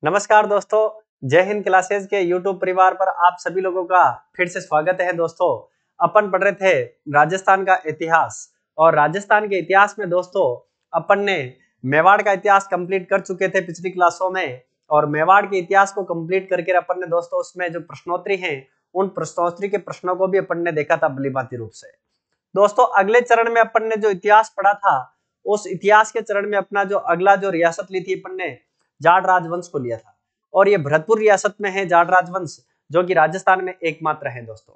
नमस्कार दोस्तों, जय हिंद क्लासेस के YouTube परिवार पर आप सभी लोगों का फिर से स्वागत है। दोस्तों, अपन पढ़ रहे थे राजस्थान का इतिहास और राजस्थान के इतिहास में दोस्तों अपन ने मेवाड़ का इतिहास कंप्लीट कर चुके थे पिछली क्लासों में। और मेवाड़ के इतिहास को कंप्लीट करके अपन ने दोस्तों उसमें जो प्रश्नोत्तरी हैं उन प्रश्नोत्तरी के प्रश्नों को भी अपन ने देखा था भलीभांति रूप से। दोस्तों, अगले चरण में अपन ने जो इतिहास पढ़ा था उस इतिहास के चरण में अपना जो अगला जो रियासत ली थी अपन ने जाट राजवंश को लिया था। और ये भरतपुर रियासत में है जाट राजवंश, जो कि राजस्थान में एकमात्र है। दोस्तों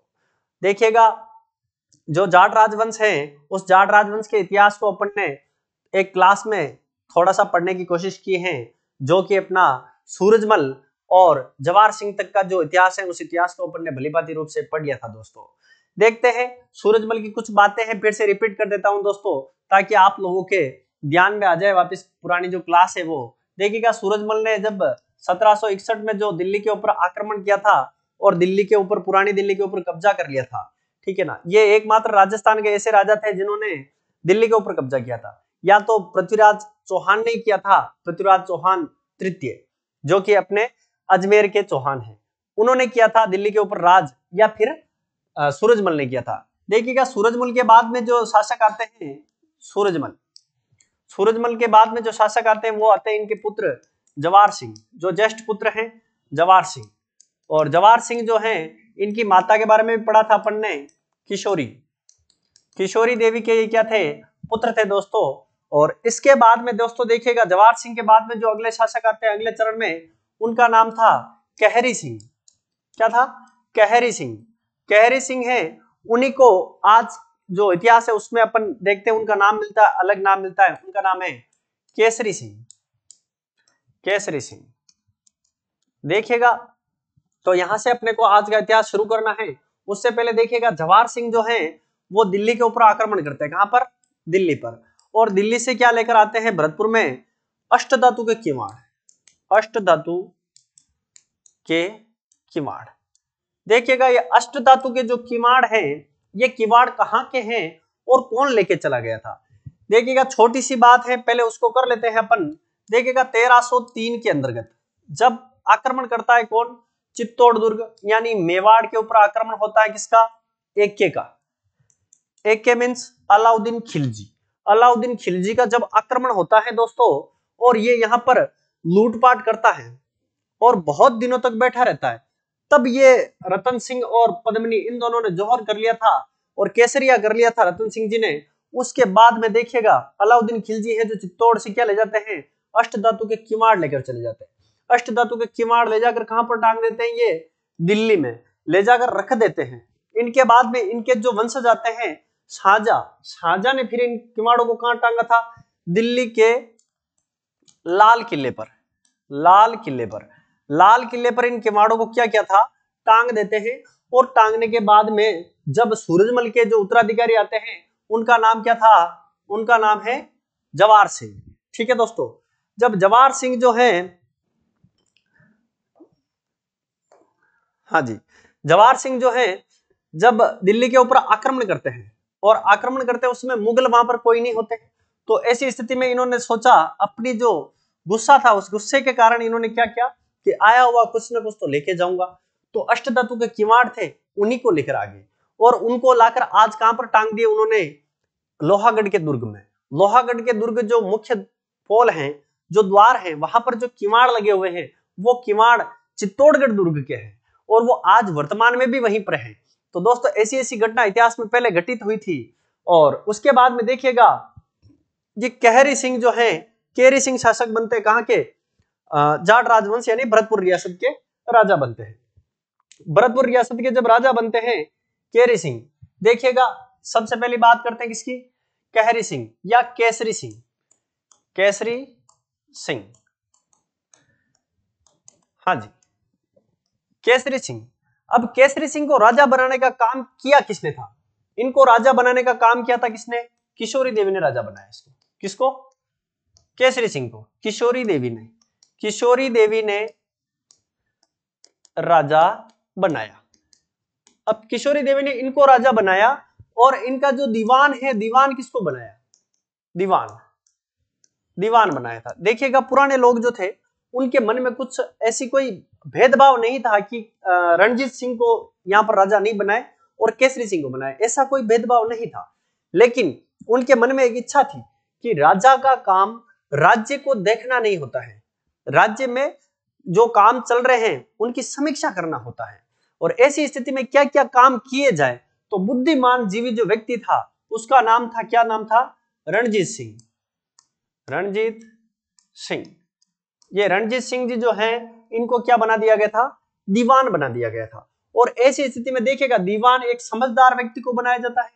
देखिएगा, जो जाट राजवंश है उस जाट राजवंश के इतिहास को अपन ने एक क्लास में थोड़ा सा पढ़ने की कोशिश की है, जो कि अपना सूरजमल और जवाहर सिंह तक का जो इतिहास है उस इतिहास को अपन ने भलीभांति रूप से पढ़ लिया था। दोस्तों देखते हैं, सूरजमल की कुछ बातें हैं फिर से रिपीट कर देता हूं दोस्तों, ताकि आप लोगों के ध्यान में आ जाए वापस पुरानी जो क्लास है वो। देखिएगा, सूरजमल ने जब 1761 में जो दिल्ली के ऊपर आक्रमण किया था और दिल्ली के ऊपर, पुरानी दिल्ली के ऊपर कब्जा कर लिया था, ठीक है ना। ये एकमात्र राजस्थान के ऐसे राजा थे जिन्होंने दिल्ली के ऊपर कब्जा किया था। या तो पृथ्वीराज चौहान ने किया था, पृथ्वीराज चौहान तृतीय, जो कि अपने अजमेर के चौहान हैं, उन्होंने किया था दिल्ली के ऊपर राज, या फिर सूरजमल ने किया था। देखिएगा, सूरजमल के बाद में जो शासक आते हैं, सूरजमल के बाद में जो शासक आते हैं वो आते हैं इनके पुत्र जवाहर सिंह, जो ज्येष्ठ पुत्र हैं जवाहर सिंह। और जवाहर सिंह जो हैं, इनकी माता के बारे में भी पढ़ा था अपन ने, किशोरी देवी के ये क्या थे, पुत्र थे दोस्तों। और इसके बाद में दोस्तों देखिएगा, जवाहर सिंह के बाद में जो अगले शासक आते हैं अगले चरण में, उनका नाम था कहरी सिंह। क्या था? कहरी सिंह। कहरी सिंह है, उन्हीं को आज जो इतिहास है उसमें अपन देखते हैं उनका नाम मिलता है, अलग नाम मिलता है, उनका नाम है केसरी सिंह। केसरी सिंह देखिएगा, तो यहां से अपने को आज का इतिहास शुरू करना है। उससे पहले देखिएगा, जवाहर सिंह जो हैं वो दिल्ली के ऊपर आक्रमण करते हैं। कहां पर? दिल्ली पर। और दिल्ली से क्या लेकर आते हैं? भरतपुर में अष्टधातु के किवाड़, अष्टधातु के किवाड़। देखिएगा, ये अष्टधातु के जो किवाड़ हैं, ये किवाड़ कहां के हैं और कौन लेके चला गया था? देखिएगा, छोटी सी बात है, पहले उसको कर लेते हैं अपन। देखिएगा, 1303 के अंतर्गत जब आक्रमण करता है कौन? चित्तौड़ दुर्ग, यानी मेवाड़ के ऊपर आक्रमण होता है किसका? एके का। एके मींस अलाउद्दीन खिलजी। अलाउद्दीन खिलजी का जब आक्रमण होता है दोस्तों, और ये यहाँ पर लूटपाट करता है और बहुत दिनों तक बैठा रहता है, तब ये रतन सिंह और पद्मिनी इन दोनों ने जौहर कर लिया था और केसरिया कर लिया था रतन सिंह जी ने। उसके बाद में देखिएगा, अलाउद्दीन खिलजी है जो चित्तौड़ से क्या ले जाते हैं? अष्टधातु के किवाड़ लेकर चले जाते हैं। अष्टधातु के किवाड़ ले जाकर कहां पर टांग देते हैं? ये दिल्ली में ले जाकर रख देते हैं। इनके बाद में इनके जो वंशज आते हैं, शाहजहां ने फिर इन किवाड़ों को कहां टांगा था? दिल्ली के लाल किले पर। लाल किले पर इन किवाड़ों को क्या किया था? टांग देते हैं। और टांगने के बाद में जब सूरजमल के जो उत्तराधिकारी आते हैं, उनका नाम क्या था? उनका नाम है जवाहर सिंह। ठीक है दोस्तों, जब जवाहर सिंह जो है, हाँ जी, जवाहर सिंह जो है जब दिल्ली के ऊपर आक्रमण करते हैं, और आक्रमण करते हैं उसमें मुगल वहां पर कोई नहीं होते, तो ऐसी स्थिति में इन्होंने सोचा, अपनी जो गुस्सा था उस गुस्से के कारण इन्होंने क्या किया कि आया हुआ कुछ ना कुछ तो लेके जाऊंगा। तो अष्टधातु के किवाड़ थे, उन्हीं को लेकर आ गए और उनको लाकर आज कहां पर टांग दिए उन्होंने? लोहागढ़ के दुर्ग में। लोहागढ़ के दुर्ग जो मुख्य पोल हैं, जो द्वार हैं, वहां पर जो किवाड़ लगे हुए हैं वो किवाड़ चित्तौड़गढ़ दुर्ग के हैं और वो आज वर्तमान में भी वहीं पर है। तो दोस्तों, ऐसी ऐसी घटना इतिहास में पहले घटित हुई थी। और उसके बाद में देखिएगा, ये कहरी सिंह जो है, केरी सिंह शासक बनते हैं कहां के? जाट राजवंश यानी भरतपुर रियासत के राजा बनते हैं। भरतपुर रियासत के जब राजा बनते हैं केरी सिंह, देखिएगा सबसे पहली बात करते हैं किसकी? कहरी सिंह या केसरी सिंह। केसरी सिंह, हाँ जी, केसरी सिंह। अब केसरी सिंह को राजा बनाने का काम किया किसने था? इनको राजा बनाने का काम किया था किसने? किशोरी देवी ने राजा बनाया इसको। किसको? केसरी सिंह को किशोरी देवी ने राजा बनाया। अब किशोरी देवी ने इनको राजा बनाया और इनका जो दीवान है, दीवान किसको बनाया? दीवान बनाया था। देखिएगा, पुराने लोग जो थे उनके मन में कुछ ऐसी कोई भेदभाव नहीं था कि रणजीत सिंह को यहाँ पर राजा नहीं बनाए और केसरी सिंह को बनाए, ऐसा कोई भेदभाव नहीं था। लेकिन उनके मन में एक इच्छा थी कि राजा का काम राज्य को देखना नहीं होता है, राज्य में जो काम चल रहे हैं उनकी समीक्षा करना होता है, और ऐसी स्थिति में क्या क्या काम किए जाए। तो बुद्धिमान जीवी जो व्यक्ति था उसका नाम था, क्या नाम था? रणजीत सिंह। रणजीत सिंह, ये रणजीत सिंह जी जो हैं इनको क्या बना दिया गया था? दीवान बना दिया गया था। और ऐसी स्थिति में देखिएगा दीवान एक समझदार व्यक्ति को बनाया जाता है,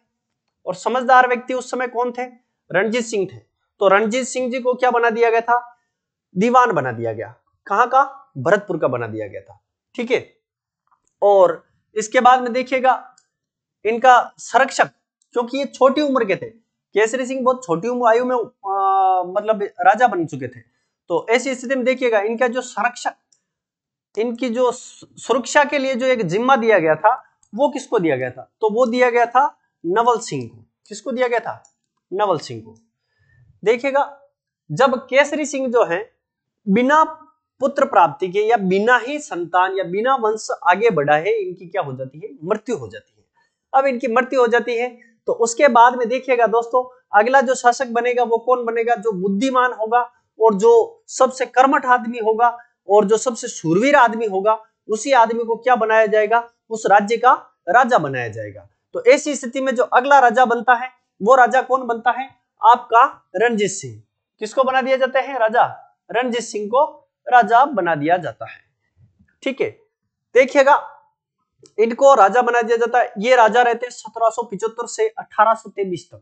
और समझदार व्यक्ति उस समय कौन थे? रणजीत सिंह थे। तो रणजीत सिंह जी को क्या बना दिया गया था? दीवान बना दिया गया। कहां का? भरतपुर का बना दिया गया था। ठीक है। और इसके बाद में देखिएगा इनका संरक्षक, क्योंकि ये छोटी उम्र के थे, केसरी सिंह बहुत छोटी उम्र आयु में मतलब राजा बन चुके थे। तो ऐसी स्थिति में देखिएगा इनका जो संरक्षक, इनकी जो सुरक्षा के लिए जो एक जिम्मा दिया गया था वो किसको दिया गया था? तो वो दिया गया था नवल सिंह को। किसको दिया गया था? नवल सिंह को। देखिएगा जब केसरी सिंह जो है बिना पुत्र प्राप्ति के या बिना ही संतान या बिना वंश आगे बढ़ा है, इनकी क्या हो जाती है? मृत्यु हो जाती है। अब इनकी मृत्यु हो जाती है तो उसके बाद में देखिएगा दोस्तों अगला जो शासक बनेगा वो कौन बनेगा? जो बुद्धिमान होगा और जो सबसे कर्मठ आदमी होगा और जो सबसे शूरवीर आदमी होगा, उसी आदमी को क्या बनाया जाएगा? उस राज्य का राजा बनाया जाएगा। तो ऐसी स्थिति में जो अगला राजा बनता है वो राजा कौन बनता है? आपका रणजीत सिंह। किसको बना दिया जाता है? राजा रणजीत सिंह को राजा बना दिया जाता है। ठीक है। देखिएगा इनको राजा बना दिया जाता है। ये राजा रहते हैं 1775 से 1823 तक।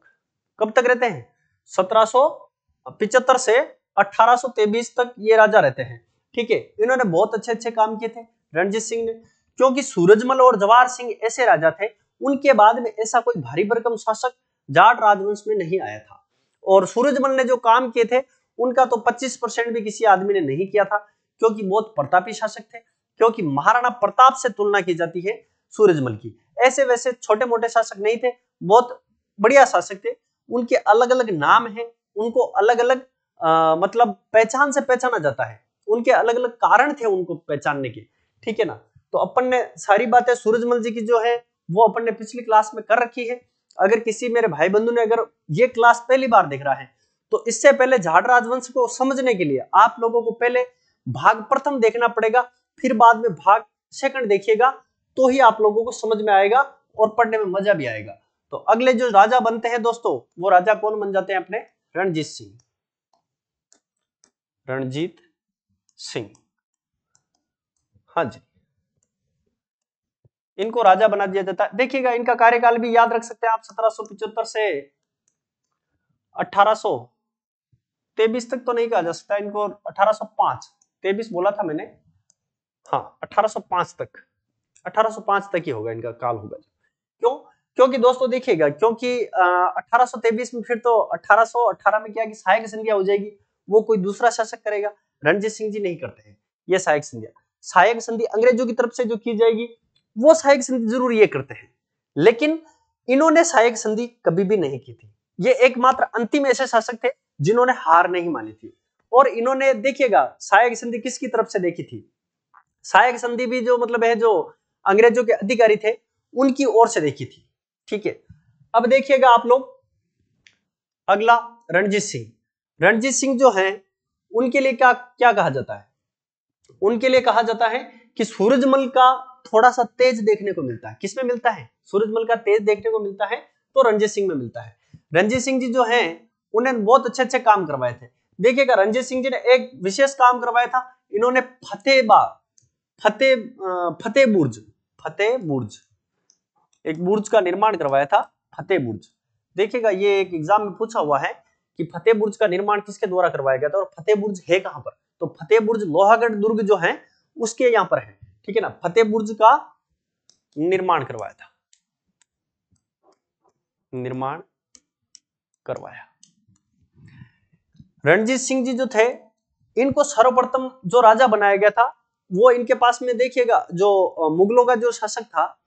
कब तक रहते हैं? 1775 से 1823 तक ये राजा रहते हैं। ठीक है। इन्होंने बहुत अच्छे अच्छे काम किए थे रणजीत सिंह ने, क्योंकि सूरजमल और जवाहर सिंह ऐसे राजा थे, उनके बाद में ऐसा कोई भारी भरकम शासक जाट राजवंश में नहीं आया था। और सूरजमल ने जो काम किए थे उनका तो 25% भी किसी आदमी ने नहीं किया था, क्योंकि बहुत प्रतापी शासक थे। क्योंकि महाराणा प्रताप से तुलना की जाती है सूरजमल की। ऐसे वैसे छोटे मोटे शासक नहीं थे, बहुत बढ़िया शासक थे। उनके अलग अलग नाम हैं, उनको अलग अलग मतलब पहचान से पहचाना जाता है, उनके अलग अलग कारण थे उनको पहचानने के। ठीक है ना। तो अपन ने सारी बातें सूरजमल जी की जो है वो अपन ने पिछली क्लास में कर रखी है। अगर किसी मेरे भाई बंधु ने अगर ये क्लास पहली बार देख रहा है तो इससे पहले जाट राजवंश को समझने के लिए आप लोगों को पहले भाग प्रथम देखना पड़ेगा, फिर बाद में भाग सेकंड देखिएगा, तो ही आप लोगों को समझ में आएगा और पढ़ने में मजा भी आएगा। तो अगले जो राजा बनते हैं दोस्तों वो राजा कौन बन जाते हैं? अपने रणजीत सिंह। रणजीत सिंह, हाँ जी, इनको राजा बना दिया जाता है। देखिएगा इनका कार्यकाल भी याद रख सकते हैं आप, 1775 से 1823 तक तो नहीं कहा जा सकता इनको, 1805, 23 बोला था मैंने, हाँ 1805 तक, 1805 तक ही होगा इनका काल होगा। क्यों? क्योंकि दोस्तों देखिएगा, क्योंकि 1823 में फिर तो 1818 में क्या कि सहायक संध्या हो जाएगी, वो कोई दूसरा शासक करेगा, रणजीत सिंह जी नहीं करते हैं ये सहायक संध्या। सहायक संधि अंग्रेजों की तरफ से जो की जाएगी वो सहायक संधि जरूर ये करते हैं, लेकिन इन्होंने सहायक संधि कभी भी नहीं की थी। ये एकमात्र अंतिम ऐसे शासक थे जिन्होंने हार नहीं मानी थी। और इन्होंने देखिएगा सहायक संधि किसकी तरफ से देखी थी? सहायक संधि भी जो मतलब है जो अंग्रेजों के अधिकारी थे उनकी ओर से देखी थी। ठीक है। अब देखिएगा आप लोग अगला रणजीत सिंह। रणजीत सिंह जो हैं उनके लिए क्या क्या कहा जाता है? उनके लिए कहा जाता है कि सूरजमल का थोड़ा सा तेज देखने को मिलता है। किसमें मिलता है? सूरजमल का तेज देखने को मिलता है तो रणजीत सिंह में मिलता है। रणजीत सिंह जी जो हैं उन्हें बहुत अच्छे अच्छे काम करवाए थे। देखिएगा रणजीत सिंह जी ने एक विशेष काम करवाया था, इन्होंने फतेह बुर्ज एक बुर्ज का निर्माण करवाया था, फतेह बुर्ज। देखिएगा ये एक एग्जाम में पूछा हुआ है कि फतेह बुर्ज का निर्माण किसके द्वारा करवाया गया था और फतेह बुर्ज है कहां पर? तो फतेह बुर्ज लोहागढ़ दुर्ग जो है उसके यहां पर है। ठीक है ना। फतेह बुर्ज का निर्माण करवाया था, निर्माण करवाया। रणजीत सिंह जी जो थे इनको सर्वप्रथम जो राजा बनाया गया था वो इनके पास में देखिएगा जो मुगलों का जो शासक था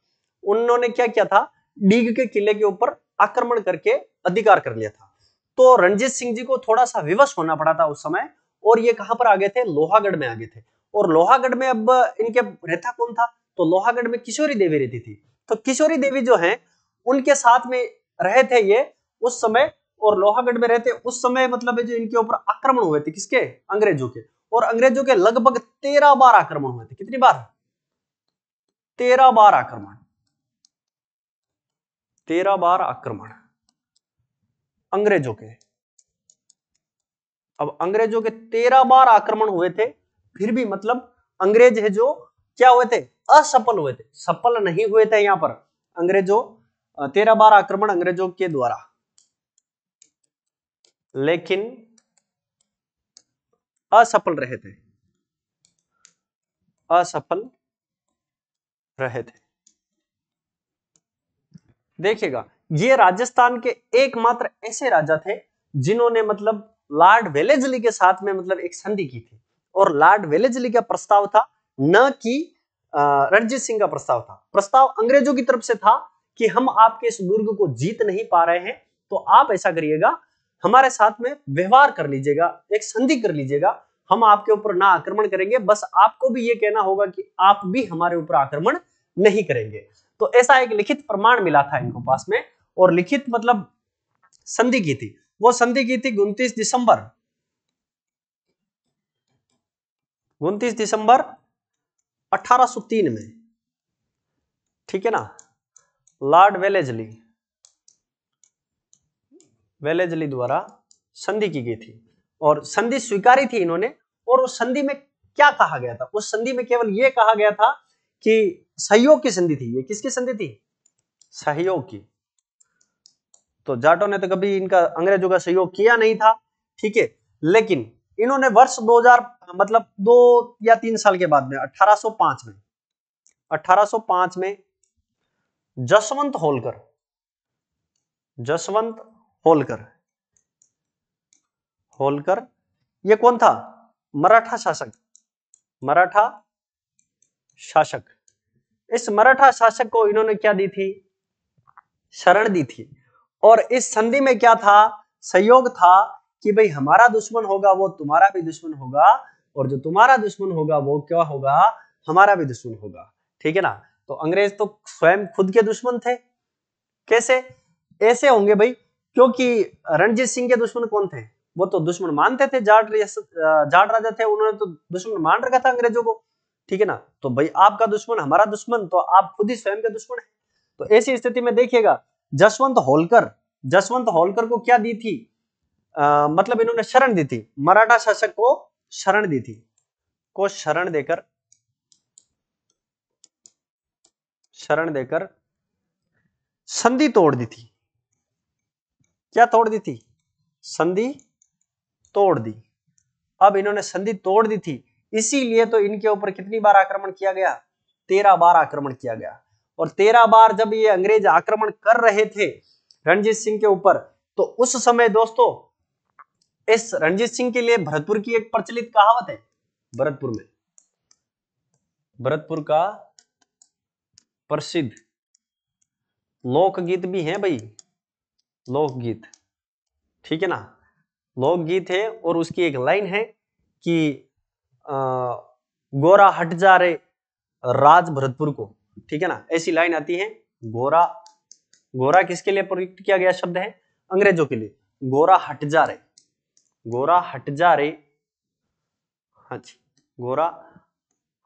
उन्होंने क्या किया था, डीग के किले के ऊपर आक्रमण करके अधिकार कर लिया था। तो रणजीत सिंह जी को थोड़ा सा विवश होना पड़ा था उस समय और ये कहां पर आ गए थे, लोहागढ़ में आ गए थे। और लोहागढ़ में अब इनके रहता कौन था, तो लोहागढ़ में किशोरी देवी रहती थी। तो किशोरी देवी जो है उनके साथ में रहे थे ये उस समय, और लोहागढ़ में रहते उस समय मतलब जो इनके ऊपर आक्रमण हुए थे, किसके, अंग्रेजों के। और अंग्रेजों के लगभग 13 बार आक्रमण हुए थे। कितनी बार, 13 बार आक्रमण, 13 बार आक्रमण अंग्रेजों के। अब अंग्रेजों के 13 बार आक्रमण हुए थे, फिर भी मतलब अंग्रेज है जो क्या हुए थे, असफल हुए थे, सफल नहीं हुए थे। यहां पर अंग्रेजों 13 बार आक्रमण अंग्रेजों के द्वारा, लेकिन असफल रहे थे, असफल रहे थे। देखिएगा, ये राजस्थान के एकमात्र ऐसे राजा थे जिन्होंने मतलब लॉर्ड वेलेस्ली के साथ में मतलब एक संधि की थी। और लॉर्ड वेलेस्ली का प्रस्ताव था, न कि रणजीत सिंह का प्रस्ताव था। प्रस्ताव अंग्रेजों की तरफ से था कि हम आपके इस दुर्ग को जीत नहीं पा रहे हैं, तो आप ऐसा करिएगा, हमारे साथ में व्यवहार कर लीजिएगा, एक संधि कर लीजिएगा, हम आपके ऊपर ना आक्रमण करेंगे, बस आपको भी ये कहना होगा कि आप भी हमारे ऊपर आक्रमण नहीं करेंगे। तो ऐसा एक लिखित प्रमाण मिला था इनको पास में, और लिखित मतलब संधि की थी। वो संधि की थी 29 दिसंबर 1803 में, ठीक है ना। लॉर्ड वेलेस्ली द्वारा संधि की गई थी, और संधि स्वीकारी थी इन्होंने। और उस संधि में क्या कहा गया था, उस संधि में केवल यह कहा गया था कि सहयोग की संधि थी। ये किसकी संधि थी, सहयोग की। तो जाटों ने तो कभी इनका अंग्रेजों का सहयोग किया नहीं था, ठीक है। लेकिन इन्होंने वर्ष 2000 मतलब 2 या 3 साल के बाद में 1805 में जसवंत होलकर, ये कौन था, मराठा शासक। इस मराठा शासक को इन्होंने क्या दी थी, शरण दी थी। और इस संधि में क्या था, सहयोग था कि भाई हमारा दुश्मन होगा वो तुम्हारा भी दुश्मन होगा, और जो तुम्हारा दुश्मन होगा वो क्या होगा, हमारा भी दुश्मन होगा, ठीक है ना। तो अंग्रेज तो स्वयं खुद के दुश्मन थे। कैसे, ऐसे होंगे भाई, क्योंकि रणजीत सिंह के दुश्मन कौन थे, वो तो दुश्मन मानते थे, जाट राजा थे, उन्होंने तो दुश्मन मान रखा था अंग्रेजों को, ठीक है ना। तो भाई आपका दुश्मन हमारा दुश्मन, तो आप खुद ही स्वयं के दुश्मन है। तो ऐसी स्थिति में देखिएगा, जसवंत होलकर को क्या दी थी, मतलब इन्होंने शरण दी थी, मराठा शासक को शरण दी थी, को शरण देकर संधि तोड़ दी थी। क्या तोड़ दी थी, संधि तोड़ दी। अब इन्होंने संधि तोड़ दी थी, इसीलिए तो इनके ऊपर कितनी बार आक्रमण किया गया, 13 बार आक्रमण किया गया। और 13 बार जब ये अंग्रेज आक्रमण कर रहे थे रणजीत सिंह के ऊपर, तो उस समय दोस्तों इस रणजीत सिंह के लिए भरतपुर की एक प्रचलित कहावत है, भरतपुर का प्रसिद्ध लोकगीत भी है भाई, लोकगीत, ठीक है ना, लोकगीत है। और उसकी एक लाइन है कि गोरा हट जा रे राज भरतपुर को, ठीक है ना, ऐसी लाइन आती है। गोरा किसके लिए प्रयुक्त किया गया शब्द है, अंग्रेजों के लिए। गोरा हट जा रे, हाँ जी, गोरा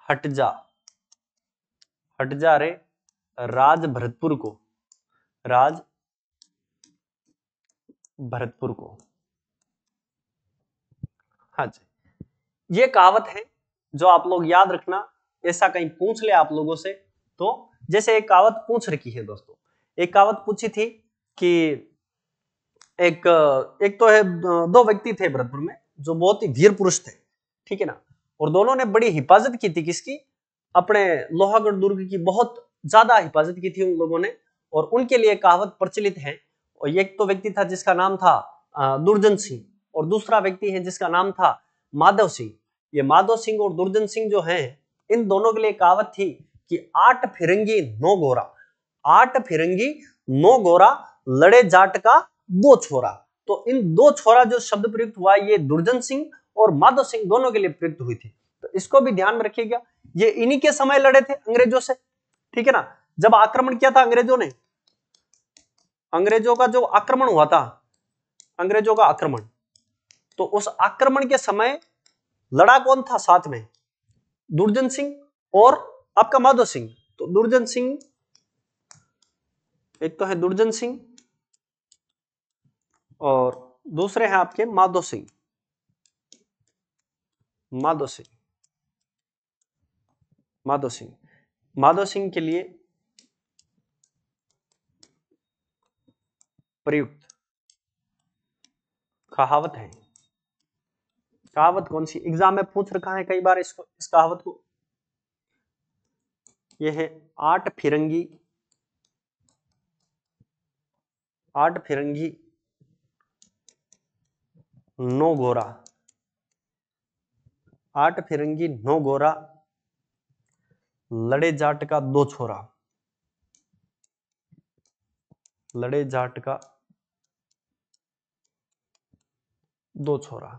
हट जा रे राज भरतपुर को, हाँ जी। ये कहावत है जो आप लोग याद रखना, ऐसा कहीं पूछ ले आप लोगों से तो, जैसे एक कहावत पूछ रखी है दोस्तों, एक कहावत पूछी थी कि एक तो है, 2 व्यक्ति थे भरतपुर में जो बहुत ही वीर पुरुष थे, ठीक है ना। और दोनों ने बड़ी हिफाजत की थी, किसकी, अपने लोहागढ़ दुर्ग की बहुत ज्यादा हिफाजत की थी उन लोगों ने। और उनके लिए कहावत प्रचलित है। और एक तो व्यक्ति था जिसका नाम था दुर्जन सिंह, और दूसरा व्यक्ति है जिसका नाम था माधव सिंह। ये माधव सिंह और दुर्जन सिंह जो हैं, इन दोनों के लिए कहावत थी कि 8 फिरंगी 9 गोरा, 8 फिरंगी 9 गोरा, लड़े जाट का 2 छोरा। तो इन 2 छोरा जो शब्द प्रयुक्त हुआ, ये दुर्जन सिंह और माधो सिंह दोनों के लिए प्रयुक्त हुई थी। तो इसको भी ध्यान में रखिएगा, ये इन्हीं के समय लड़े थे अंग्रेजों से, ठीक है ना। जब आक्रमण किया था अंग्रेजों ने, अंग्रेजों का जो आक्रमण हुआ था, अंग्रेजों का आक्रमण, तो उस आक्रमण के समय लड़ा कौन था साथ में? दुर्जन सिंह और आपका माधो सिंह। तो दुर्जन सिंह, एक तो है दुर्जन सिंह और दूसरे हैं आपके माधो सिंह। माधो सिंह, माधो सिंह, माधो सिंह के लिए प्रयुक्त कहावत है। कहावत कौन सी? एग्जाम में पूछ रखा है कई बार इसको, इस कहावत को। यह है 8 फिरंगी, 8 फिरंगी 9 गोरा, 8 फिरंगी 9 गोरा, लड़े जाट का 2 छोरा, लड़े जाट का 2 छोरा।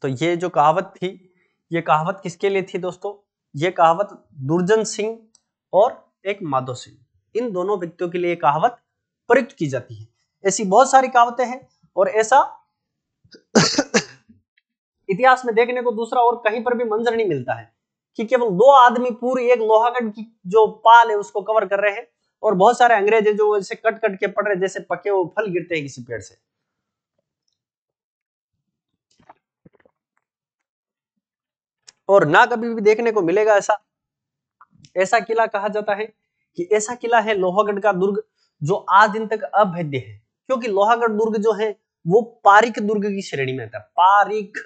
तो ये जो कहावत थी, ये कहावत किसके लिए थी दोस्तों? ये कहावत दुर्जन सिंह और एक माधो सिंह, इन दोनों व्यक्तियों के लिए कहावत प्रयुक्त की जाती है। ऐसी बहुत सारी कहावतें हैं और ऐसा इतिहास में देखने को दूसरा और कहीं पर भी मंजर नहीं मिलता है कि केवल 2 आदमी पूरी एक लोहागढ़ की जो पाल है उसको कवर कर रहे हैं और बहुत सारे अंग्रेज है जो ऐसे कट कट के पड़ रहे, जैसे पके हुए फल गिरते हैं किसी पेड़ से। और ना कभी भी देखने को मिलेगा ऐसा। ऐसा किला कहा जाता है कि ऐसा किला है लोहागढ़ का दुर्ग जो आज दिन तक अभेद्य है, क्योंकि लोहागढ़ दुर्ग जो है वो पारिक दुर्ग की श्रेणी में आता है। पारिक,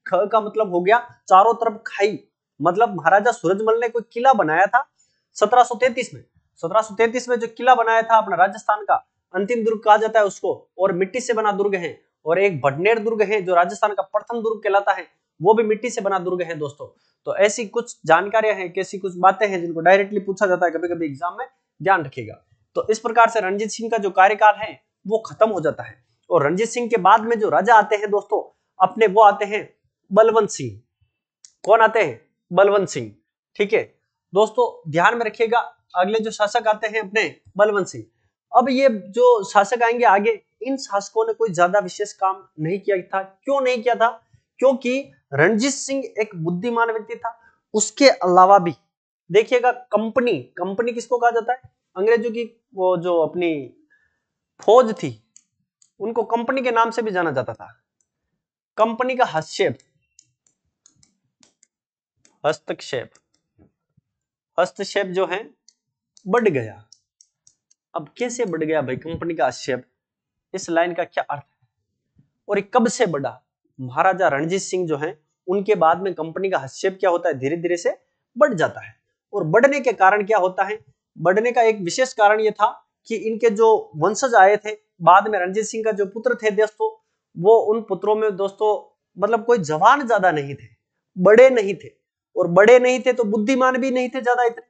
ख का मतलब हो गया चारों तरफ खाई, मतलब महाराजा सूरजमल ने कोई किला बनाया था 1733 में। 1733 में जो किला बनाया था अपना राजस्थान का अंतिम दुर्ग कहा जाता है उसको, और मिट्टी से बना दुर्ग है। और एक भटनेर दुर्ग है जो राजस्थान का प्रथम दुर्ग कहलाता है, वो भी मिट्टी से बना दुर्ग है दोस्तों। तो ऐसी कुछ जानकारियां हैं, कैसी कुछ बातें हैं जिनको डायरेक्टली पूछा जाता है कभी कभी एग्जाम में, ध्यान रखिएगा। तो इस प्रकार से रणजीत सिंह का जो कार्यकाल है वो खत्म हो जाता है और रणजीत सिंह के बाद में जो राजा आते हैं दोस्तों अपने, वो आते हैं बलवंत सिंह। कौन आते हैं? बलवंत सिंह। ठीक है दोस्तों, ध्यान में रखिएगा। अगले जो शासक आते हैं अपने बलवंत सिंह। अब ये जो शासक आएंगे आगे, इन शासकों ने कोई ज्यादा विशेष काम नहीं किया था। क्यों नहीं किया था? क्योंकि रणजीत सिंह एक बुद्धिमान व्यक्ति था। उसके अलावा भी देखिएगा, कंपनी, कंपनी किसको कहा जाता है? अंग्रेजों की वो जो अपनी फौज थी उनको कंपनी के नाम से भी जाना जाता था। कंपनी का हस्तक्षेप, हस्तक्षेप, हस्तक्षेप जो है बढ़ गया। अब कैसे बढ़ गया भाई कंपनी का हस्तक्षेप? इस लाइन का क्या अर्थ है और ये कब से बढ़ा? महाराजा रणजीत सिंह जो है उनके बाद में कंपनी का हस्तक्षेप क्या होता है, धीरे धीरे से बढ़ जाता है। और बढ़ने के कारण क्या होता है? बढ़ने का एक विशेष कारण यह था कि इनके जो वंशज आए थे बाद में, रणजीत सिंह का जो पुत्र थे दोस्तों, वो उन पुत्रों में दोस्तों मतलब कोई जवान ज्यादा नहीं थे, बड़े नहीं थे, और बड़े नहीं थे तो बुद्धिमान भी नहीं थे ज्यादा इतने,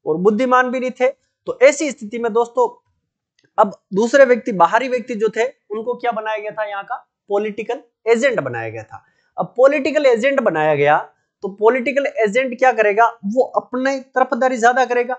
और बुद्धिमान भी नहीं थे। तो ऐसी स्थिति में दोस्तों अब दूसरे व्यक्ति, बाहरी व्यक्ति जो थे उनको क्या बनाया गया था? यहाँ का पॉलिटिकल एजेंट बनाया गया था। अब पॉलिटिकल एजेंट बनाया गया तो पॉलिटिकल एजेंट क्या करेगा? वो अपने तरफदारी ज्यादा करेगा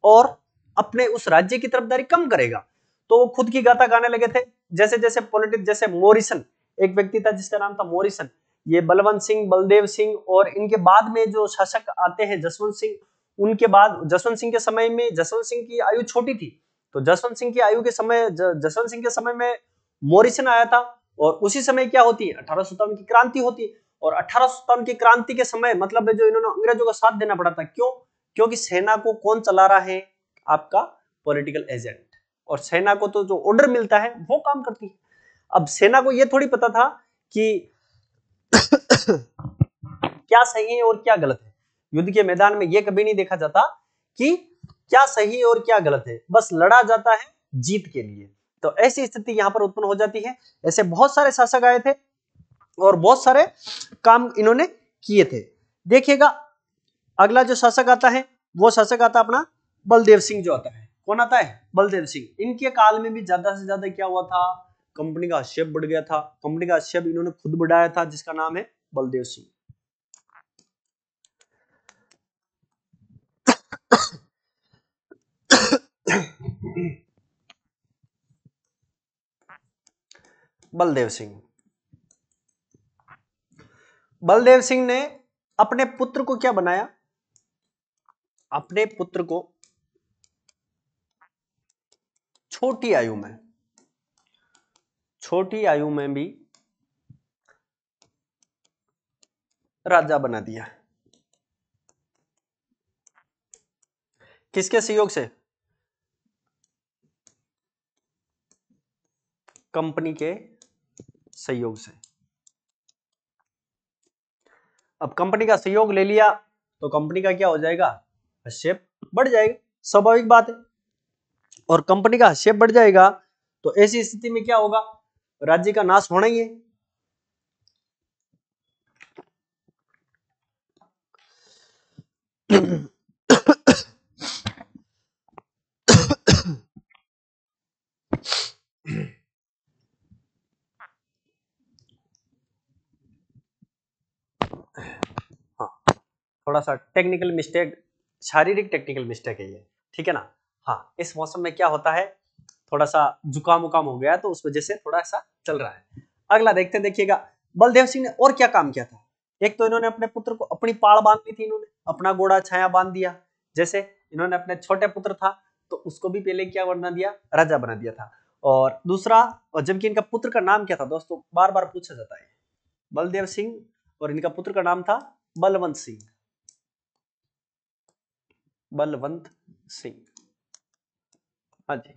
और अपने उस राज्य की तरफदारी कम करेगा। तो वो खुद की गाथा गाने लगे थे। जैसे जैसे पॉलिटिक्स, जैसे मोरिसन एक व्यक्ति था जिसका नाम था मोरिसन, ये बलवंत सिंह, बलदेव सिंह और इनके बाद में जो शासक आते हैं जसवंत सिंह, उनके बाद जसवंत सिंह के समय में, जसवंत सिंह की आयु छोटी थी तो जसवंत सिंह की आयु के समय, जसवंत सिंह के समय में मोरिसन आया था। और उसी समय क्या होती है? 1857 की क्रांति होती है। और 1857 की क्रांति के समय मतलब जो इन्होंने अंग्रेजों का साथ देना पड़ा था। क्यों? क्योंकि सेना को कौन चला रहा है? आपका पॉलिटिकल एजेंट। और सेना को तो जो ऑर्डर मिलता है वो काम करती है। अब सेना को यह थोड़ी पता था कि क्या सही है और क्या गलत है। युद्ध के मैदान में यह कभी नहीं देखा जाता कि क्या सही और क्या गलत है, बस लड़ा जाता है जीत के लिए। तो ऐसी स्थिति यहां पर उत्पन्न हो जाती है। ऐसे बहुत सारे शासक आए थे और बहुत सारे काम इन्होंने किए थे। देखिएगा अगला जो शासक आता है वो शासक आता अपना बलदेव सिंह जो आता है। कौन आता है? बलदेव सिंह। इनके काल में भी ज्यादा से ज्यादा क्या हुआ था? कंपनी का हस्तक्षेप बढ़ गया था। कंपनी का हस्तक्षेप इन्होंने खुद बढ़ाया था, जिसका नाम है बलदेव सिंह। बलदेव सिंह। बलदेव सिंह ने अपने पुत्र को क्या बनाया? अपने पुत्र को छोटी आयु में भी राजा बना दिया। किसके सहयोग से? कंपनी के सहयोग से। अब कंपनी का सहयोग ले लिया तो कंपनी का क्या हो जाएगा? हस्तक्षेप बढ़ जाएगा, स्वाभाविक बात है। और कंपनी का हस्तक्षेप बढ़ जाएगा तो ऐसी स्थिति में क्या होगा? राज्य का नाश होना ही है। हाँ, थोड़ा सा टेक्निकल मिस्टेक, शारीरिक टेक्निकल मिस्टेक है ये, ठीक है ना। हाँ, इस मौसम में क्या होता है, थोड़ा सा जुकाम उकाम हो गया तो उस वजह से थोड़ा सा चल रहा है। अगला देखते देखिएगा, बलदेव सिंह ने और क्या काम किया था। एक तो इन्होंने अपने पुत्र को अपनी पाड़ बांध दी थी, इन्होंने अपना घोड़ा छाया बांध दिया। जैसे इन्होंने अपने छोटे पुत्र था तो उसको भी पहले क्या बना दिया? राजा बना दिया था। और दूसरा, और जबकि इनका पुत्र का नाम क्या था दोस्तों, बार बार पूछा जाता है। बलदेव सिंह और इनका पुत्र का नाम था बलवंत सिंह। बलवंत सिंह, हाँ जी,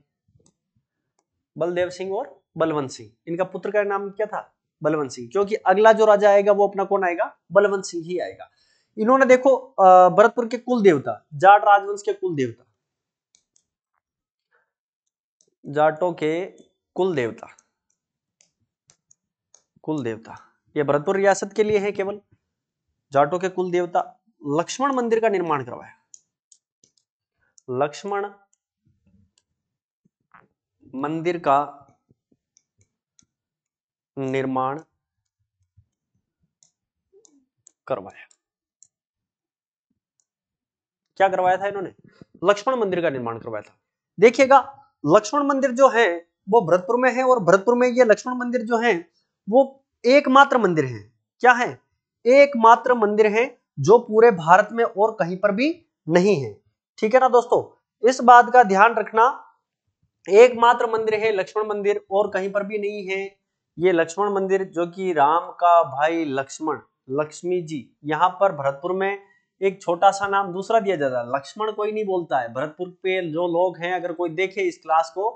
बलदेव सिंह और बलवंत सिंह, इनका पुत्र का नाम क्या था? बलवंत सिंह। क्योंकि अगला जो राजा आएगा वो अपना कौन आएगा? बलवंत सिंह ही आएगा। इन्होंने देखो भरतपुर के कुल देवता, जाट राजवंश के कुल देवता, जाटों के कुल देवता, ये भरतपुर रियासत के लिए है केवल। जाटों के कुल देवता लक्ष्मण मंदिर का निर्माण करवाया। लक्ष्मण मंदिर का निर्माण करवाया। क्या करवाया था इन्होंने? लक्ष्मण मंदिर का निर्माण करवाया था। देखिएगा, लक्ष्मण मंदिर जो है वो भरतपुर में है, और भरतपुर में ये लक्ष्मण मंदिर जो है वो एकमात्र मंदिर है। क्या है? एकमात्र मंदिर है जो पूरे भारत में और कहीं पर भी नहीं है। ठीक है ना दोस्तों, इस बात का ध्यान रखना। एकमात्र मंदिर है लक्ष्मण मंदिर, और कहीं पर भी नहीं है। ये लक्ष्मण मंदिर जो कि राम का भाई लक्ष्मण, लक्ष्मी जी, यहाँ पर भरतपुर में एक छोटा सा नाम दूसरा दिया जाता है। लक्ष्मण कोई नहीं बोलता है भरतपुर पे। जो लोग हैं, अगर कोई देखे इस क्लास को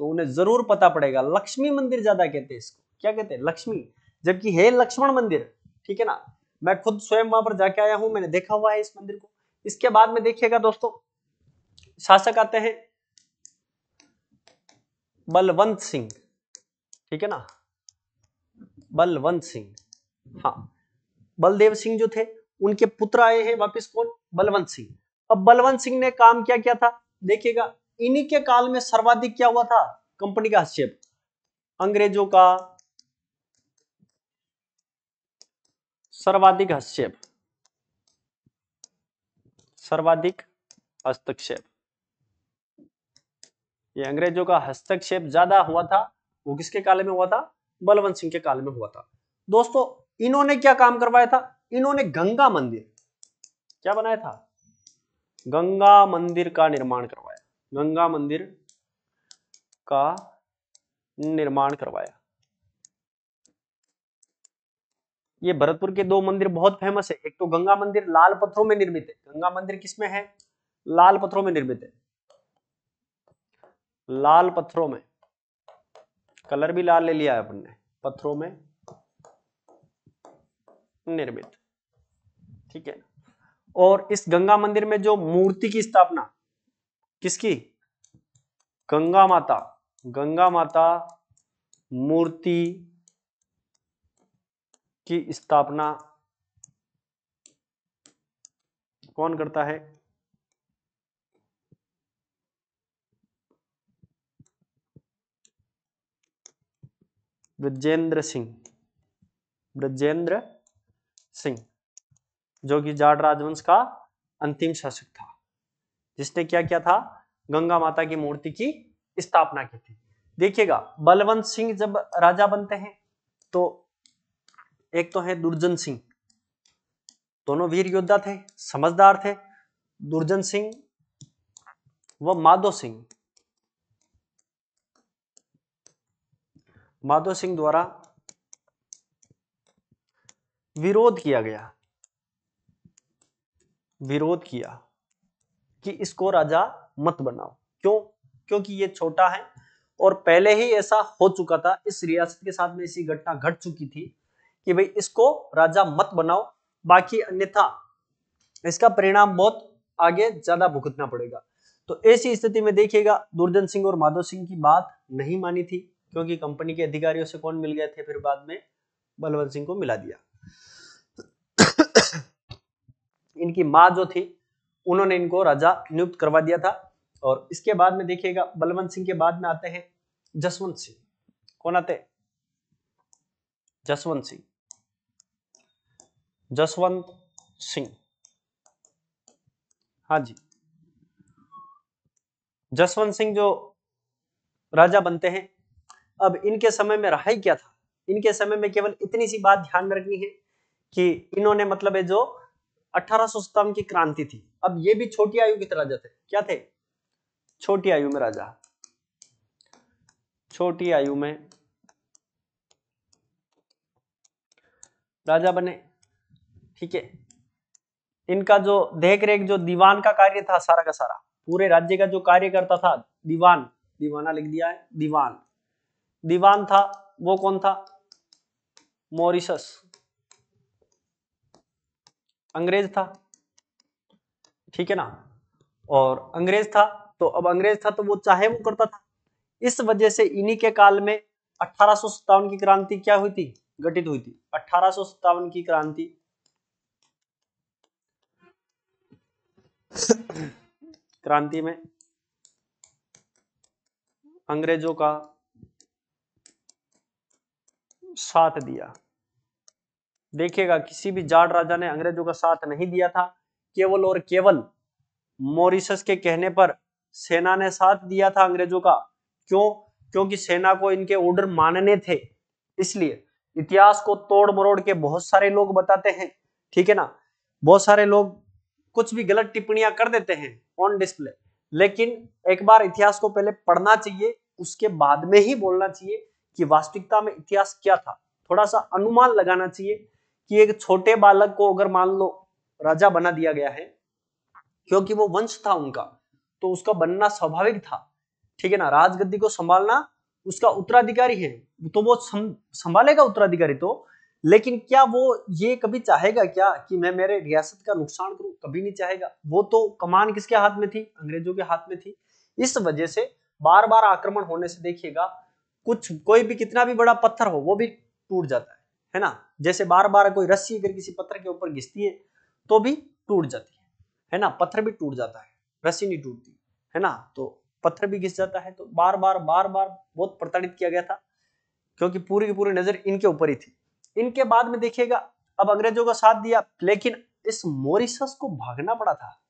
तो उन्हें जरूर पता पड़ेगा, लक्ष्मी मंदिर ज्यादा कहते हैं इसको। क्या कहते हैं? लक्ष्मी, जबकि है लक्ष्मण मंदिर। ठीक है ना, मैं खुद स्वयं वहां पर जाके आया हूं, मैंने देखा हुआ है इस मंदिर को। इसके बाद में देखिएगा दोस्तों, शासक आते हैं बलवंत सिंह। ठीक है ना, बलवंत सिंह। हाँ, बलदेव सिंह जो थे उनके पुत्र आए हैं वापस, कौन? बलवंत सिंह। अब बलवंत सिंह ने काम क्या किया था? देखिएगा, इन्हीं के काल में सर्वाधिक क्या हुआ था? कंपनी का हस्तक्षेप, अंग्रेजों का सर्वाधिक हस्तक्षेप, सर्वाधिक हस्तक्षेप। ये अंग्रेजों का हस्तक्षेप ज्यादा हुआ था, वो किसके काल में हुआ था? बलवंत सिंह के काल में हुआ था। दोस्तों, इन्होंने क्या काम करवाया था? इन्होंने गंगा मंदिर क्या बनाया था? गंगा मंदिर का निर्माण करवाया। गंगा मंदिर का निर्माण करवाया। ये भरतपुर के दो मंदिर बहुत फेमस है। एक तो गंगा मंदिर लाल पत्थरों में निर्मित है। गंगा मंदिर किसमें है? लाल पत्थरों में निर्मित है। लाल पत्थरों में, कलर भी लाल ले लिया है अपन ने, पत्थरों में निर्मित। ठीक है, और इस गंगा मंदिर में जो मूर्ति की स्थापना, किसकी? गंगा माता, गंगा माता मूर्ति की स्थापना कौन करता है? ब्रजेंद्र सिंह, ब्रजेंद्र सिंह जो कि जाट राजवंश का अंतिम शासक था, जिसने क्या किया था, गंगा माता की मूर्ति की स्थापना की थी। देखिएगा बलवंत सिंह जब राजा बनते हैं तो एक तो है दुर्जन सिंह, दोनों वीर योद्धा थे, समझदार थे, दुर्जन सिंह व माधो सिंह। माधो सिंह द्वारा विरोध किया गया, विरोध किया कि इसको राजा मत बनाओ। क्यों? क्योंकि ये छोटा है और पहले ही ऐसा हो चुका था, इस रियासत के साथ में ऐसी घटना घट चुकी थी कि भाई इसको राजा मत बनाओ, बाकी अन्यथा इसका परिणाम बहुत आगे ज्यादा भुगतना पड़ेगा। तो ऐसी स्थिति में देखिएगा दुर्जन सिंह और माधो सिंह की बात नहीं मानी थी, क्योंकि कंपनी के अधिकारियों से कौन मिल गए थे, फिर बाद में बलवंत सिंह को मिला दिया। इनकी मां जो थी उन्होंने इनको राजा नियुक्त करवा दिया था। और इसके बाद में देखिएगा बलवंत सिंह के बाद में आते हैं जसवंत सिंह। कौन आते हैं? जसवंत सिंह। जसवंत सिंह, हाँ जी, जसवंत सिंह जो राजा बनते हैं। अब इनके समय में रहा ही क्या था, इनके समय में केवल इतनी सी बात ध्यान में रखनी है कि इन्होंने मतलब है जो 1857 की क्रांति थी। अब ये भी छोटी आयु के राजा थे। क्या थे? छोटी आयु में राजा, छोटी आयु में राजा बने। ठीक है, इनका जो देख रेख, जो दीवान का कार्य था, सारा का सारा पूरे राज्य का जो कार्य करता था दीवान, दीवाना लिख दिया है, दीवान, दीवान था वो कौन था? मॉरिशस, अंग्रेज था। ठीक है ना, और अंग्रेज था तो अब अंग्रेज था तो वो चाहे वो करता था। इस वजह से इन्हीं के काल में 1857 की क्रांति क्या हुई थी? घटित हुई थी। 1857 की क्रांति क्रांति में अंग्रेजों का साथ दिया। देखिएगा किसी भी जाट राजा ने अंग्रेजों का साथ नहीं दिया था, केवल और केवल मॉरिशस के कहने पर सेना ने साथ दिया था अंग्रेजों का। क्यों? क्योंकि सेना को इनके ऑर्डर मानने थे। इसलिए इतिहास को तोड़ मरोड़ के बहुत सारे लोग बताते हैं, ठीक है ना, बहुत सारे लोग कुछ भी गलत टिप्पणियां कर देते हैं ऑन डिस्प्ले, लेकिन एक बार इतिहास को पहले पढ़ना चाहिए, उसके बाद में ही बोलना चाहिए कि वास्तविकता में इतिहास क्या था। थोड़ा सा अनुमान लगाना चाहिए कि एक छोटे बालक को अगर मान लो राजा बना दिया गया है, क्योंकि वो वंश था उनका, तो उसका बनना स्वाभाविक था। ठीक है ना, राजगद्दी को संभालना उसका उत्तराधिकारी है, तो वो संभालेगा उत्तराधिकारी तो। लेकिन क्या वो ये कभी चाहेगा क्या कि मैं मेरे रियासत का नुकसान करूं? कभी नहीं चाहेगा। वो तो कमान किसके हाथ में थी? अंग्रेजों के हाथ में थी। इस वजह से बार बार आक्रमण होने से देखिएगा कुछ, कोई भी कितना भी बड़ा पत्थर हो वो भी टूट जाता है ना। जैसे बार बार कोई रस्सी अगर किसी पत्थर के ऊपर घिसती है तो भी टूट जाती है ना, पत्थर भी टूट जाता है, रस्सी नहीं टूटती है ना, तो पत्थर भी घिस जाता है। तो बार बार बहुत प्रताड़ित किया गया था, क्योंकि पूरी की पूरी नजर इनके ऊपर ही थी। इनके बाद में देखिएगा अब अंग्रेजों का साथ दिया, लेकिन इस मॉरिशस को भागना पड़ा था,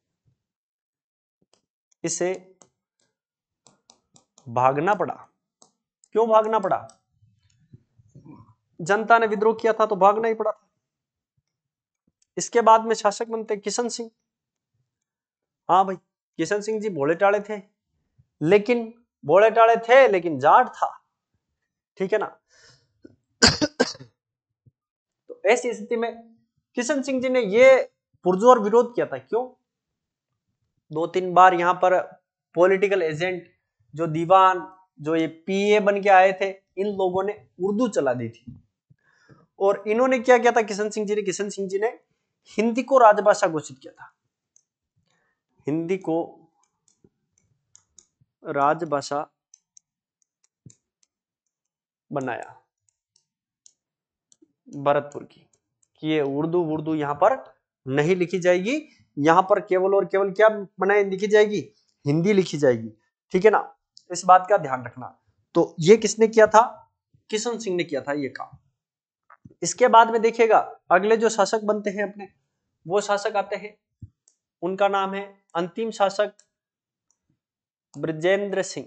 इसे भागना पड़ा। क्यों भागना पड़ा? जनता ने विद्रोह किया था तो भागना ही पड़ा था। इसके बाद में शासक बनते किशन सिंह। हाँ भाई, किशन सिंह जी भोले टाले थे, लेकिन भोले टाले थे लेकिन जाट था। ठीक है ना। तो ऐसी स्थिति में किशन सिंह जी ने ये पुरजोर विरोध किया था। क्यों? 2-3 बार यहां पर पॉलिटिकल एजेंट, जो दीवान, जो ये पीए बन के आए थे, इन लोगों ने उर्दू चला दी थी। और इन्होंने क्या किया था किशन सिंह जी ने? किशन सिंह जी ने हिंदी को राजभाषा घोषित किया था। हिंदी को राजभाषा बनाया भरतपुर की, कि ये उर्दू यहां पर नहीं लिखी जाएगी, यहां पर केवल और केवल क्या बनाए लिखी जाएगी? हिंदी लिखी जाएगी। ठीक है ना, इस बात का ध्यान रखना। तो ये किसने किया था? किशन सिंह ने किया था ये काम। इसके बाद में देखिएगा अगले जो शासक बनते हैं अपने, वो शासक आते हैं, उनका नाम है अंतिम शासक बृजेंद्र सिंह।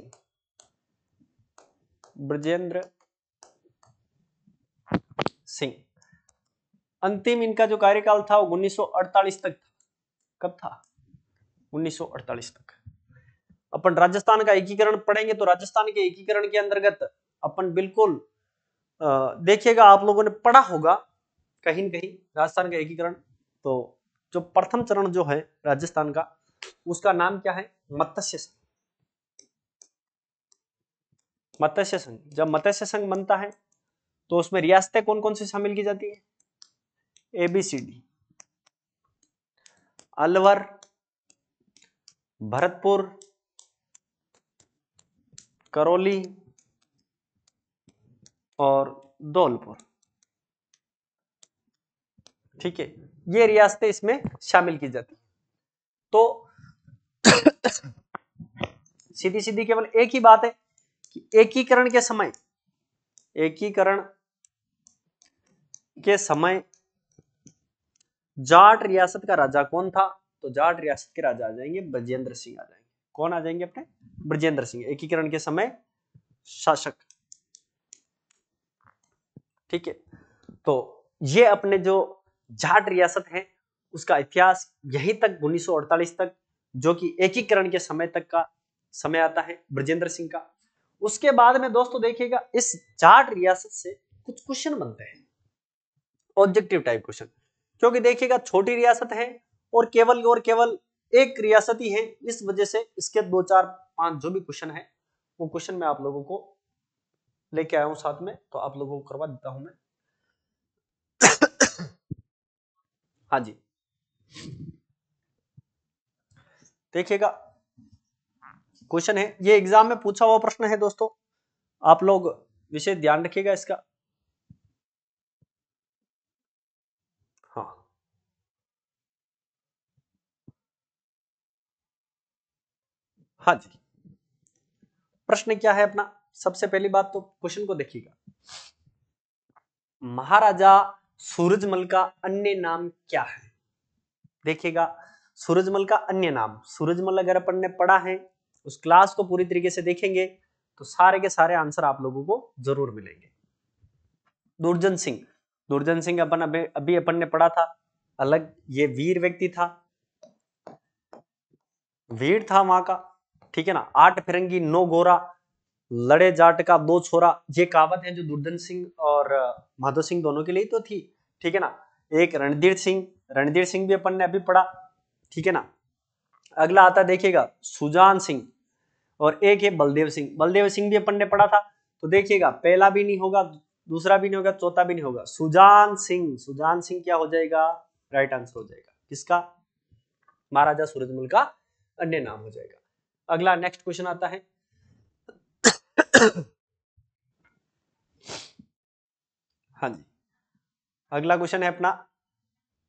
बृजेंद्र सिंह। अंतिम इनका जो कार्यकाल था वो 1948 तक था। कब था? 1948 तक। अपन राजस्थान का एकीकरण पढ़ेंगे तो राजस्थान के एकीकरण के अंतर्गत अपन बिल्कुल देखिएगा, आप लोगों ने पढ़ा होगा कहीं न कहीं राजस्थान का एकीकरण। तो जो प्रथम चरण जो है राजस्थान का, उसका नाम क्या है? मत्स्य संघ। मत्स्य संघ। जब मत्स्य संघ बनता है तो उसमें रियासतें कौन कौन सी शामिल की जाती है? ABCD, अलवर, भरतपुर, करौली और धौलपुर। ठीक है, ये रियासतें इसमें शामिल की जाती है। तो सीधी सीधी केवल एक ही बात है कि एकीकरण के समय जाट रियासत का राजा कौन था? तो जाट रियासत के राजा आ जाएंगे बृजेंद्र सिंह आ जाएंगे। कौन आ जाएंगे अपने? बृजेंद्र सिंह, एकीकरण के समय शासक। ठीक है, तो ये अपने जो जाट रियासत है उसका इतिहास यहीं तक 1948 तक, जो कि एकीकरण के समय तक का समय आता है बृजेंद्र सिंह का। उसके बाद में दोस्तों देखिएगा इस जाट रियासत से कुछ क्वेश्चन बनते हैं, ऑब्जेक्टिव टाइप क्वेश्चन, क्योंकि देखिएगा छोटी रियासत है और केवल एक रियासत ही है, इस वजह से इसके 2 4 5 जो भी क्वेश्चन है वो क्वेश्चन मैं आप लोगों को लेके आया हूं साथ में, तो आप लोगों को करवा देता हूं मैं। हाँ जी, देखिएगा क्वेश्चन है, ये एग्जाम में पूछा हुआ प्रश्न है दोस्तों, आप लोग विषय ध्यान रखिएगा इसका। हाँ, हाँ जी, प्रश्न क्या है अपना? सबसे पहली बात तो क्वेश्चन को देखिएगा, महाराजा सूरजमल का अन्य नाम क्या है? देखिएगा सूरजमल का अन्य नाम, सूरजमल अगर अपन ने पढ़ा है, उस क्लास को पूरी तरीके से देखेंगे तो सारे के सारे आंसर आप लोगों को जरूर मिलेंगे। दुर्जन सिंह। दुर्जन सिंह अपन अभी अपन ने पढ़ा था, अलग ये वीर व्यक्ति था, वीर था वहां का। ठीक है ना, 8 फिरंगी 9 गोरा, लड़े जाट का 2 छोरा, ये कहावत है जो दुर्जन सिंह और माधो सिंह दोनों के लिए तो थी। ठीक है ना, एक रणधीर सिंह भी अपन ने अभी पढ़ा। ठीक है ना, अगला आता देखिएगा सुजान सिंह, और एक है बलदेव सिंह भी अपन ने पढ़ा था। तो देखिएगा पहला भी नहीं होगा, दूसरा भी नहीं होगा, चौथा भी नहीं होगा, सुजान सिंह क्या हो जाएगा? राइट आंसर हो जाएगा किसका? महाराजा सूरजमल का अन्य नाम हो जाएगा। अगला नेक्स्ट क्वेश्चन आता है हाँ जी, अगला क्वेश्चन है अपना,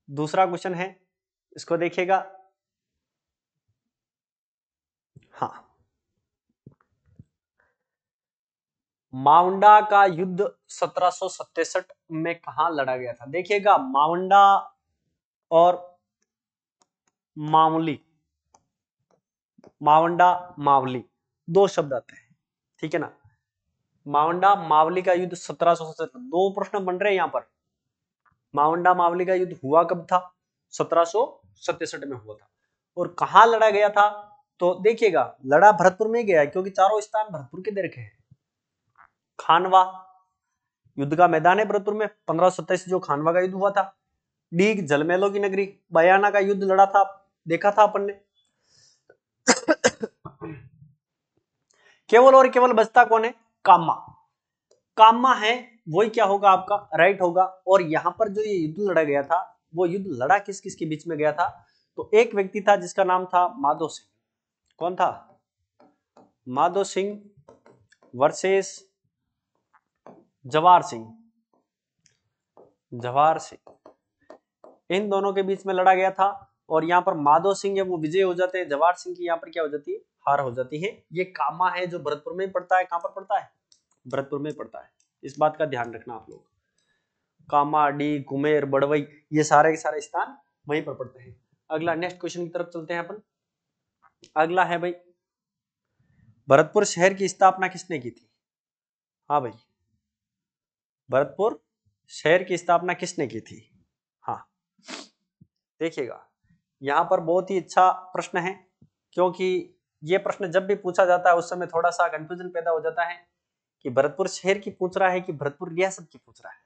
दूसरा क्वेश्चन है, इसको देखिएगा। हाँ, माउंडा का युद्ध 1767 में कहां लड़ा गया था? देखिएगा माउंडा और मावली दो शब्द आते हैं। ठीक है ना, माउंडा मावली का युद्ध 1767, दो प्रश्न बन रहे हैं यहां पर। माउंडा मावली का युद्ध हुआ कब था? 1767 में हुआ था। और कहां लड़ा गया था? तो देखिएगा लड़ा भरतपुर में गया, क्योंकि चारों स्थान भरतपुर के दे रखे हैं। खानवा युद्ध का मैदान है भरतपुर में, 1527 जो खानवा का युद्ध हुआ था। डीग जलमैलों की नगरी बयाना का युद्ध लड़ा था, देखा था अपन ने। केवल और केवल बचता कौन है? कामा है, वही क्या होगा आपका? राइट होगा। और यहां पर जो ये युद्ध लड़ा गया था, वो युद्ध लड़ा किस किस के बीच में गया था? तो एक व्यक्ति था जिसका नाम था माधो सिंह। कौन था? माधो सिंह वर्सेस जवार सिंह। इन दोनों के बीच में लड़ा गया था, और यहाँ पर माधो सिंह है वो विजय हो जाते हैं, जवार सिंह की यहाँ पर क्या हो जाती है? हार हो जाती है। ये कामा है जो भरतपुर में पड़ता है। कहां पर पड़ता है? भरतपुर में पड़ता है। इस बात का ध्यान रखना आप लोग। कामाडी, कुमेर, बड़वई, ये सारे के सारे स्थान वहीं पर पड़ते हैं। अगला नेक्स्ट क्वेश्चन की तरफ चलते हैं अपन। अगला है भाई, भरतपुर शहर की स्थापना किसने की थी? हाँ भाई, भरतपुर शहर की स्थापना किसने की थी? हाँ, देखिएगा यहां पर बहुत ही अच्छा प्रश्न है, क्योंकि ये प्रश्न जब भी पूछा जाता है उस समय थोड़ा सा कंफ्यूजन पैदा हो जाता है कि भरतपुर शहर की पूछ रहा है कि भरतपुर रियासत की पूछ रहा है।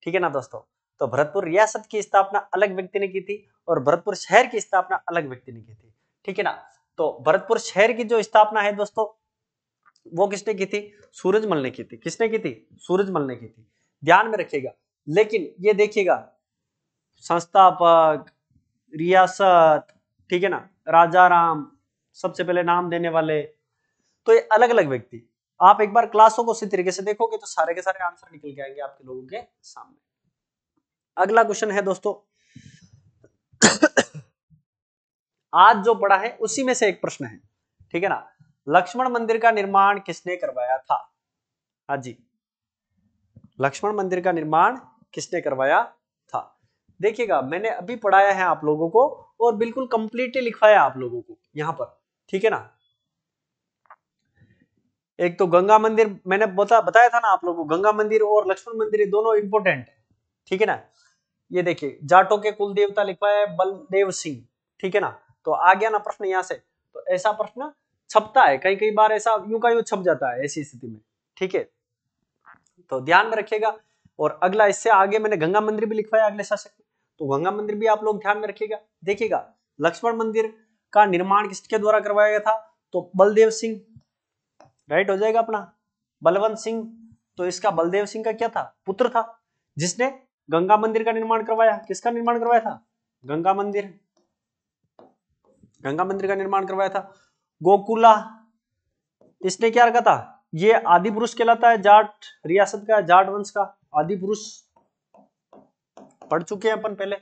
ठीक है ना दोस्तों? तो भरतपुर रियासत की स्थापना अलग व्यक्ति ने की थी और भरतपुर शहर की स्थापना अलग व्यक्ति ने की थी। ठीक है ना? तो भरतपुर शहर की जो स्थापना है दोस्तों, वो किसने की थी? सूरजमल ने की थी। किसने की थी? सूरजमल ने की थी। ध्यान में रखिएगा। लेकिन ये देखिएगा, संस्थापक, रियासत, ठीक है ना, राजा राम, सबसे पहले नाम देने वाले, तो ये अलग अलग व्यक्ति। आप एक बार क्लासों को इसी तरीके से देखोगे तो सारे के सारे आंसर निकल के आएंगे आपके लोगों के सामने। अगला क्वेश्चन है दोस्तों, आज जो पढ़ा है उसी में से एक प्रश्न है। ठीक है ना? लक्ष्मण मंदिर का निर्माण किसने करवाया था? हाँ जी, लक्ष्मण मंदिर का निर्माण किसने करवाया था? देखिएगा, मैंने अभी पढ़ाया है आप लोगों को और बिल्कुल कंप्लीटली लिखवाया आप लोगों को यहां पर। ठीक है ना? एक तो गंगा मंदिर मैंने बताया था ना आप लोगों को, गंगा मंदिर और लक्ष्मण मंदिर ये दोनों इंपोर्टेंट है। ठीक है ना? ये देखिए, जाटों के कुल देवता लिखवाया है बलदेव सिंह। ठीक है ना? तो आ गया ना प्रश्न यहां से। तो ऐसा प्रश्न छपता है कई कई बार, ऐसा यूं का यूं छप जाता है ऐसी स्थिति में। ठीक है, तो ध्यान में रखिएगा। और अगला इससे आगे मैंने गंगा मंदिर भी लिखवाया अगले शासक में, तो गंगा मंदिर भी आप लोग ध्यान में रखिएगा। देखिएगा, लक्ष्मण मंदिर का निर्माण किसके द्वारा करवाया गया था? तो बलदेव सिंह, राइट हो जाएगा अपना, बलवंत सिंह। तो इसका बलदेव सिंह का क्या था? पुत्र था, जिसने गंगा मंदिर का निर्माण करवाया। किसका निर्माण करवाया था? गंगा मंदिर, गंगा मंदिर का निर्माण करवाया था। गोकुला, इसने क्या रखा था? ये आदि पुरुष कहलाता है, जाट रियासत का, जाट वंश का आदि पुरुष, पढ़ चुके हैं अपन पहले।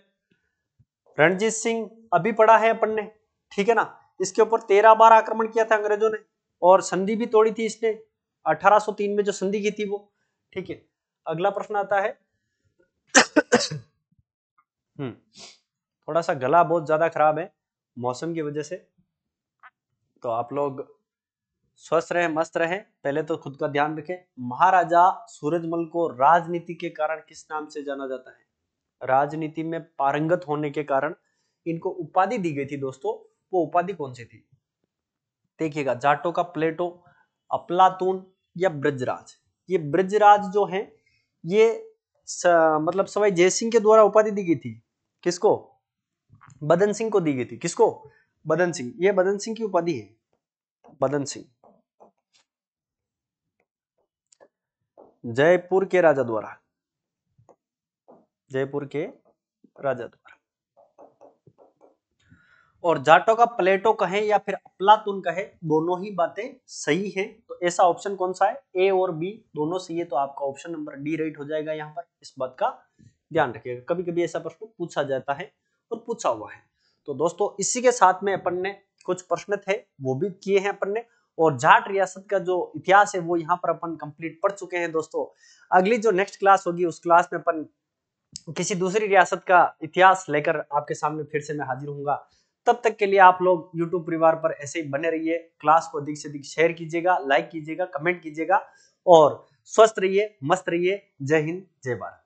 रणजीत सिंह अभी पढ़ा है अपन ने। ठीक है ना? इसके ऊपर 13 बार आक्रमण किया था अंग्रेजों ने और संधि भी तोड़ी थी इसने 1803 में, जो संधि की थी वो। ठीक है, अगला प्रश्न आता है थोड़ा सा गला बहुत ज्यादा खराब है मौसम की वजह से, तो आप लोग स्वस्थ रहे, मस्त रहे। पहले तो खुद का ध्यान रखें। महाराजा सूरजमल को राजनीति के कारण किस नाम से जाना जाता है? राजनीति में पारंगत होने के कारण इनको उपाधि दी गई थी दोस्तों। वो उपाधि कौन सी थी? देखिएगा, जाटों का प्लेटो, अफलातून या ब्रजराज। ये ब्रजराज जो है ये मतलब सवाई जयसिंह के द्वारा उपाधि दी गई थी। किसको? बदन सिंह को दी गई थी। किसको? बदन सिंह। ये बदन सिंह की उपाधि है, बदन सिंह, जयपुर के राजा द्वारा, जयपुर के राजा द्वारा। और जाटों का प्लेटो कहे या फिर अफलातून कहे, दोनों ही बातें सही है। तो ऐसा ऑप्शन कौन सा है? ए और बी दोनों सही है, तो आपका ऑप्शन नंबर डी राइट हो जाएगा। यहाँ पर इस बात का ध्यान रखिएगा, कभी कभी ऐसा प्रश्न पूछा जाता है और पूछा हुआ है। तो दोस्तों इसी के साथ में अपन ने कुछ प्रश्न थे वो भी किए हैं अपन ने, और जाट रियासत का जो इतिहास है वो यहाँ पर अपन कंप्लीट पढ़ चुके हैं दोस्तों। अगली जो नेक्स्ट क्लास होगी उस क्लास में अपन किसी दूसरी रियासत का इतिहास लेकर आपके सामने फिर से मैं हाजिर होऊंगा। तब तक के लिए आप लोग YouTube परिवार पर ऐसे ही बने रहिए। क्लास को अधिक से अधिक शेयर कीजिएगा, लाइक कीजिएगा, कमेंट कीजिएगा और स्वस्थ रहिए, मस्त रहिए। जय हिंद, जय भारत।